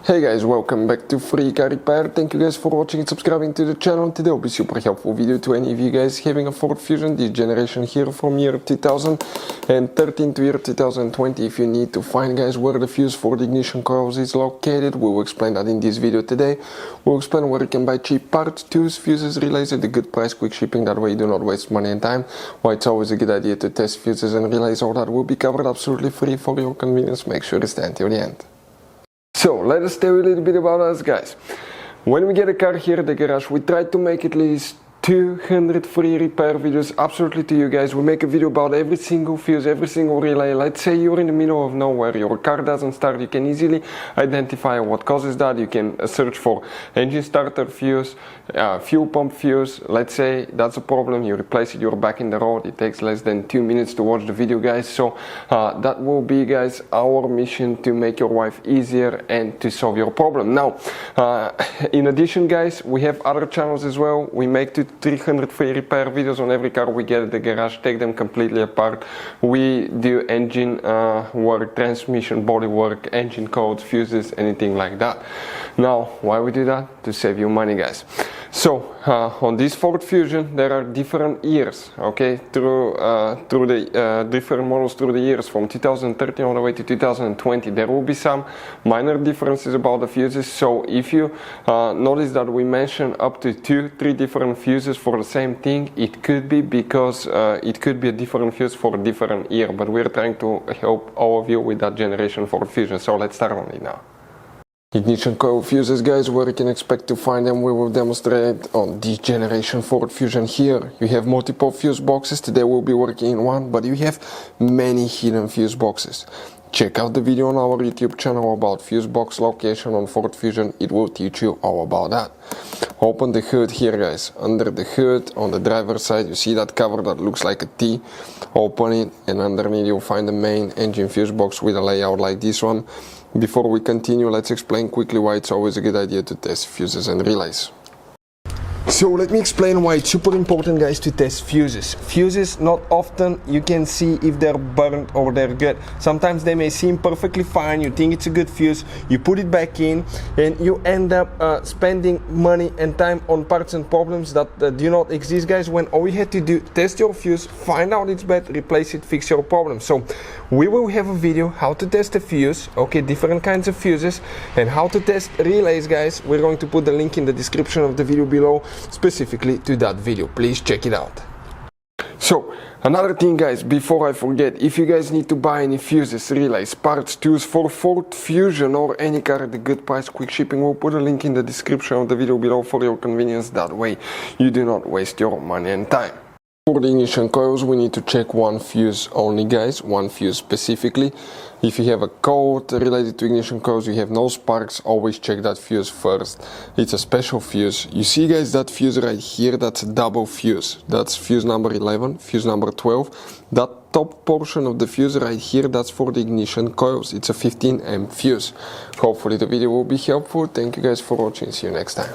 Hey guys, welcome back to Free Car Repair. Thank you guys for watching and subscribing to the channel. Today will be super helpful video to any of you guys having a Ford Fusion, this generation here from year 2013 to year 2020. If you need to find guys where the fuse for the ignition coils is located, we will explain that in this video today. We'll explain where you can buy cheap parts, tools, fuses, relays at a good price, quick shipping, that way you do not waste money and time. Why it's always a good idea to test fuses and relays, all that will be covered absolutely free for your convenience. Make sure to stay until the end. So let us tell you a little bit about us guys. When we get a car here at the garage, we try to make at least 200 free repair videos absolutely to you guys. We make a video about every single fuse, every single relay. Let's say you're in the middle of nowhere, your car doesn't start, you can easily identify what causes that. You can search for engine starter fuse, fuel pump fuse. Let's say that's a problem, you replace it, you're back in the road. It takes less than 2 minutes to watch the video guys. So that will be guys our mission, to make your life easier and to solve your problem. Now in addition guys, we have other channels as well. We make 300 free repair videos on every car we get at the garage, take them completely apart. We do engine work, transmission, body work, engine codes, fuses, anything like that. Now why we do that? To save you money guys. So on this Ford Fusion there are different years, okay, through the different models through the years from 2013 all the way to 2020. There will be some minor differences about the fuses. So if you notice that we mention up to 2-3 different fuses for the same thing, it could be because it could be a different fuse for a different year, but we're trying to help all of you with that generation Ford Fusion. So let's start on it now. Ignition coil fuses guys, where you can expect to find them, we will demonstrate on this generation Ford Fusion here. You have multiple fuse boxes. Today we'll be working in one, but you have many hidden fuse boxes. Check out the video on our YouTube channel about fuse box location on Ford Fusion. It will teach you all about that. Open the hood here guys. Under the hood on the driver's side you see that cover that looks like a T. Open it and underneath you'll find the main engine fuse box with a layout like this one. Before we continue, let's explain quickly why it's always a good idea to test fuses and relays. So let me explain why it's super important guys to test fuses. Fuses, not often you can see if they're burnt or they're good. Sometimes they may seem perfectly fine, you think it's a good fuse, you put it back in and you end up spending money and time on parts and problems that do not exist guys, when all you had to do, test your fuse, find out it's bad, replace it, fix your problem. So we will have a video how to test a fuse, okay, different kinds of fuses, and how to test relays guys. We're going to put the link in the description of the video below specifically to that video. Please check it out. So another thing guys, before I forget, if you guys need to buy any fuses, relays, parts, tools for Ford Fusion or any car at a good price, quick shipping, we'll put a link in the description of the video below for your convenience. That way you do not waste your money and time. For the ignition coils we need to check one fuse only guys, one fuse specifically. If you have a code related to ignition coils, you have no sparks, always check that fuse first. It's a special fuse. You see guys that fuse right here, that's a double fuse. That's fuse number 11, fuse number 12. That top portion of the fuse right here, that's for the ignition coils. It's a 15 amp fuse. Hopefully the video will be helpful. Thank you guys for watching. See you next time.